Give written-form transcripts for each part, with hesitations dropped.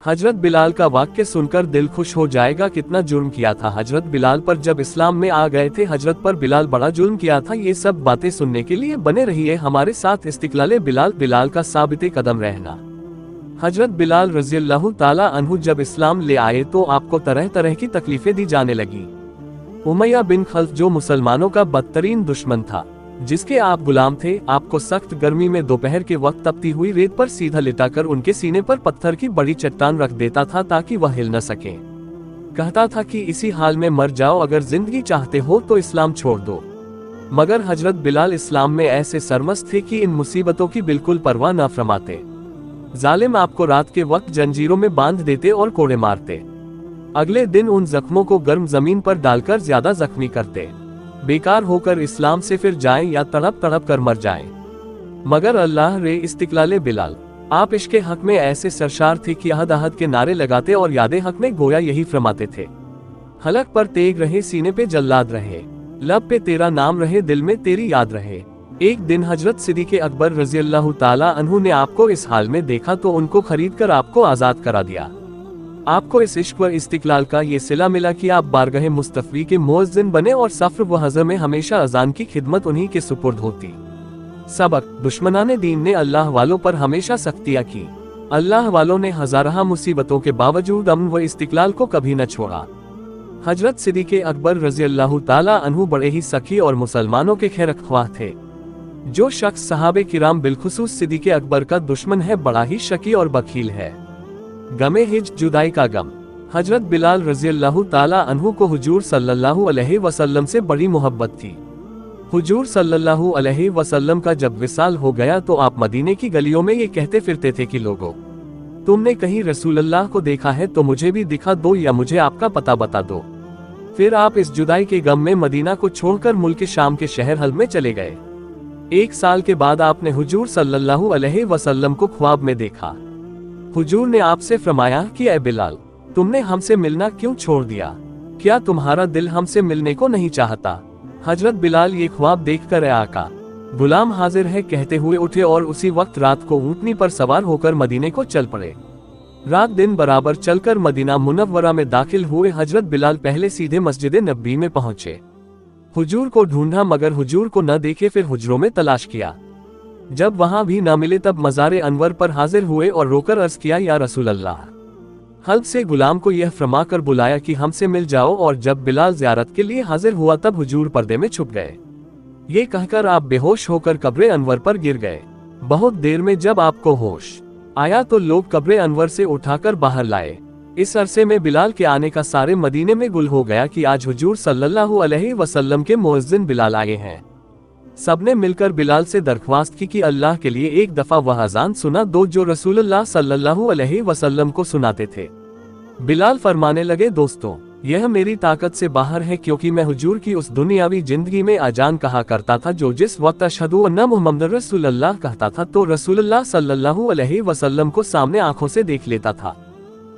हजरत बिलाल का वाक्य सुनकर दिल खुश हो जाएगा। कितना जुर्म किया था हजरत बिलाल पर जब इस्लाम में आ गए थे। हजरत पर बिलाल बड़ा जुर्म किया था। ये सब बातें सुनने के लिए बने रहिए हमारे साथ इस्तिक्लाले बिलाल। बिलाल का साबिते कदम रहना। हजरत बिलाल रज़ियल्लाहु ताला अन्हु जब इस्लाम ले आए तो आपको तरह तरह की तकलीफें दी जाने लगी। उमैया बिन खल्फ जो मुसलमानों का बदतरीन दुश्मन था, जिसके आप गुलाम थे, आपको सख्त गर्मी में दोपहर के वक्त तपती हुई रेत पर सीधा लिटाकर उनके सीने पर पत्थर की बड़ी चट्टान रख देता था ताकि वह हिल न सके। कहता था कि इसी हाल में मर जाओ, अगर जिंदगी चाहते हो तो इस्लाम छोड़ दो। मगर हजरत बिलाल इस्लाम में ऐसे सरमस्त थे कि इन मुसीबतों की बिल्कुल परवाह न फरमाते। जालिम आपको रात के वक्त जंजीरों में बांध देते और कोड़े मारते। अगले दिन उन जख्मों को गर्म जमीन पर डालकर ज्यादा जख्मी करते। बेकार होकर इस्लाम से फिर जाएं या तड़प तड़प कर मर जाएं। मगर अल्लाह रे इस्तिक्लाले बिलाल, आप इश्के हक में ऐसे सरशार थे कि अहद अहद के नारे लगाते और यादे हक में गोया यही फरमाते थे। हलक पर तेग रहे, सीने पे जल्लाद रहे, लब पे तेरा नाम रहे, दिल में तेरी याद रहे। एक दिन हजरत सिद्दीक़ अकबर रज़ियल्लाहु ताला अन्हु ने आपको इस हाल में देखा तो उनको खरीद कर आपको आजाद करा दिया। आपको इस इश्क व इस्तिक्लाल का ये सिला मिला कि आप बारगाह मुस्तफ़ी के मुअज़्ज़िन बने और सफ़र व हज़र में हमेशा अज़ान की खिदमत उन्हीं के सुपुर्द होती। सबक, दुश्मनाने दीन ने अल्लाह वालों पर हमेशा सख्तियाँ की। अल्लाह वालों ने हज़ारहा मुसीबतों के बावजूद अमन व इस्तिक्लाल को कभी न छोड़ा। हजरत सिद्दीक़ अकबर रज़ियल्लाहु ताला अन्हु बड़े ही सखी और मुसलमानों के खैरख्वाह थे। जो शख्स सहाबे किराम बिलखुसूस सिद्दीक़ अकबर का दुश्मन है, बड़ा ही शकी और बखील है। गमे हिज, जुदाई का गम। हजरत बिलाल रज़ियल्लाहु ताला अन्हु को हुजूर सल्लल्लाहु अलैहि वसल्लम से बड़ी मोहब्बत थी। हुजूर सल्लल्लाहु अलैहि वसल्लम का जब विसाल हो गया तो आप मदीने की गलियों में ये कहते फिरते थे कि लोगों, तुमने कहीं रसूलुल्लाह को देखा है तो मुझे भी दिखा दो या मुझे आपका पता बता दो। फिर आप इस जुदाई के गम में मदीना को छोड़कर मुल्क शाम के शहर हल में चले गए। 1 साल के बाद आपने हुजूर सल्लल्लाहु अलैहि वसल्लम को ख्वाब में देखा। हुजूर ने आपसे फरमाया कि ऐ बिलाल, तुमने हमसे मिलना क्यों छोड़ दिया? क्या तुम्हारा दिल हमसे मिलने को नहीं चाहता? हजरत बिलाल ये ख्वाब देखकर ए आका, गुलाम हाजिर है कहते हुए उठे और उसी वक्त रात को ऊंटनी पर सवार होकर मदीने को चल पड़े। रात दिन बराबर चलकर मदीना मुनव्वरा में दाखिल हुए। हजरत बिलाल पहले सीधे मस्जिद नबी में पहुंचे। हुजूर को ढूंढा मगर हुजूर को न देखे, फिर हुजरों में तलाश किया। जब वहां भी न मिले तब मज़ार अनवर पर हाजिर हुए और रोकर अर्ज किया, या रसूल अल्लाह। हल्ब से गुलाम को यह फरमा कर बुलाया कि हमसे मिल जाओ, और जब बिलाल ज़ियारत के लिए हाजिर हुआ तब हुजूर पर्दे में छुप गए। ये कहकर आप बेहोश होकर कब्र अनवर पर गिर गए। बहुत देर में जब आपको होश आया तो लोग कब्र अनवर से उठाकर बाहर लाए। इस अरसे में बिलाल के आने का सारे मदीने में गुल हो गया कि आज हुजूर सल्लल्लाहु अलैहि वसल्लम के मुअज्जिन बिलाल आए हैं। सबने मिलकर बिलाल से दरख्वास्त की कि अल्लाह के लिए एक दफा वह अजान सुना दो जो रसूलुल्लाह सल्लल्लाहु अलैहि वसल्लम को सुनाते थे। बिलाल फरमाने लगे, दोस्तों, यह मेरी ताकत से बाहर है, क्योंकि मैं हुजूर की उस दुनियावी जिंदगी में अजान कहा करता था जो जिस वक्त अशहदु अन्ना मुहम्मद रसूलुल्लाह कहता था तो रसूलुल्लाह सल्लल्लाहु अलैहि वसल्लम को सामने आंखों से देख लेता था।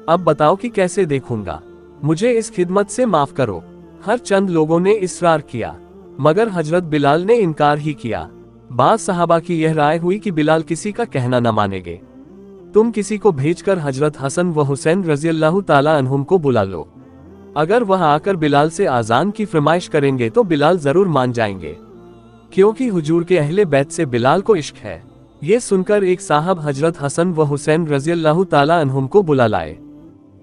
अब बताओ कि कैसे देखूंगा? मुझे इस खिदमत से माफ करो। हर चंद लोगों ने इसरार किया मगर हजरत बिलाल ने इनकार ही किया। बाद सहाबा की यह राय हुई कि बिलाल किसी का कहना न मानेंगे। तुम किसी को भेजकर हजरत हसन व हुसैन रज़ियल्लाहु ताला अन्हुम को बुला लो। अगर वह आकर बिलाल से आजान की फरमाइश करेंगे तो बिलाल जरूर मान जाएंगे, क्योंकि हुजूर के अहले बैत से बिलाल को इश्क है। ये सुनकर एक साहब हजरत हसन व हुसैन रज़ियल्लाहु ताला अन्हुम को बुला लाए।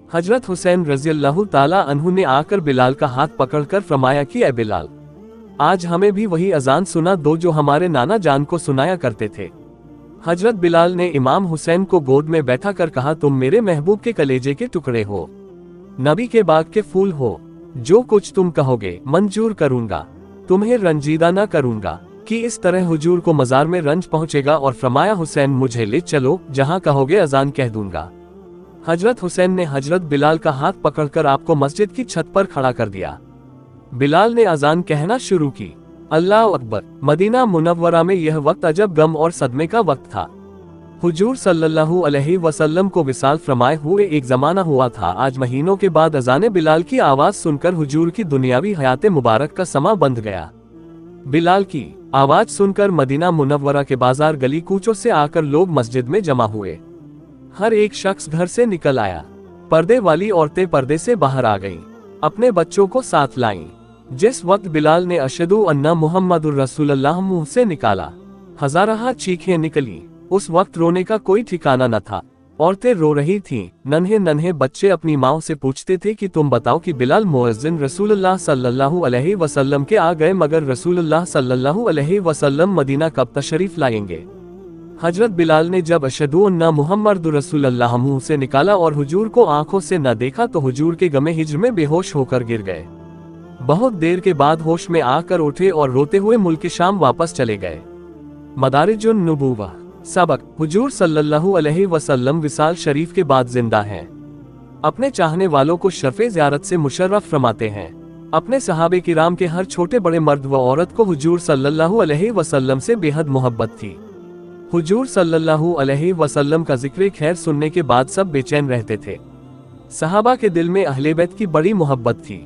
हजरत हुसैन रज़ियल्लाहु ताला अन्हु ने आकर बिलाल का हाथ पकड़कर फरमाया कि ऐ बिलाल, आज हमें भी वही अजान सुना दो जो हमारे नाना जान को सुनाया करते थे। हजरत बिलाल ने इमाम हुसैन को गोद में बैठा कर कहा, तुम मेरे महबूब के कलेजे के टुकड़े हो, नबी के बाग के फूल हो। जो कुछ तुम कहोगे मंजूर करूंगा, तुम्हें रंजीदा न करूंगा। कि इस तरह हुजूर को मजार में रंज पहुंचेगा और फरमाया, हुसैन मुझे ले चलो, जहां कहोगे अजान कह दूंगा। हजरत हुसैन ने हजरत बिलाल का हाथ पकड़कर आपको मस्जिद की छत पर खड़ा कर दिया। बिलाल ने अजान कहना शुरू की। अल्लाह अकबर। मदीना मुनव्वरा में यह वक्त अजब गम और सदमे का वक्त था। हुजूर सल्लल्लाहु अलैहि वसल्लम को विसाल फरमाए हुए एक जमाना हुआ था। आज महीनों के बाद अजान बिलाल की आवाज सुनकर हुजूर की दुनियावी हयात मुबारक का समा बंध गया। बिलाल की आवाज सुनकर मदीना मुनव्वरा के बाजार गली कूचों से आकर लोग मस्जिद में जमा हुए। हर एक शख्स घर से निकल आया। पर्दे वाली औरतें पर्दे से बाहर आ गईं, अपने बच्चों को साथ लाईं। जिस वक्त बिलाल ने अशहदु अन्ना मुहम्मदुर रसूलुल्लाह मुंह से निकाला, हजाराहा चीखें निकली। उस वक्त रोने का कोई ठिकाना न था। औरतें रो रही थीं, नन्हे नन्हे बच्चे अपनी माँ से पूछते थे कि तुम बताओ कि बिलाल मुअज्जिन रसूलुल्लाह सल्लल्लाहु अलैहि वसल्लम के आ गए, मगर रसूलुल्लाह सल्लल्लाहु अलैहि वसल्लम मदीना कब तशरीफ लाएंगे। हजरत बिलाल ने जब अशहदु अन्ना मुहम्मदुर रसूलुल्लाह मुंह से निकाला और हुजूर को आंखों से न देखा तो हुजूर के गमे हिज्र में बेहोश होकर गिर गए। बहुत देर के बाद होश में आकर उठे और रोते हुए मुल्क शाम वापस चले गए। मदारिजुन नुबुव्वा सबक, हुजूर सल्लल्लाहु अलैहि वसल्लम विसाल शरीफ के बाद जिंदा हैं। अपने चाहने वालों को शर्फ़े ज़ियारत से मुशर्रफ फरमाते हैं। अपने सहाबे किराम के हर छोटे बड़े मर्द व औरत को हुजूर सल्लल्लाहु अलैहि वसल्लम से बेहद मोहब्बत थी। हुजूर सल्लल्लाहु अलैहि वसल्लम का जिक्र खैर सुनने के बाद सब बेचैन रहते थे। सहाबा के दिल में अहले बैत की बड़ी मोहब्बत थी।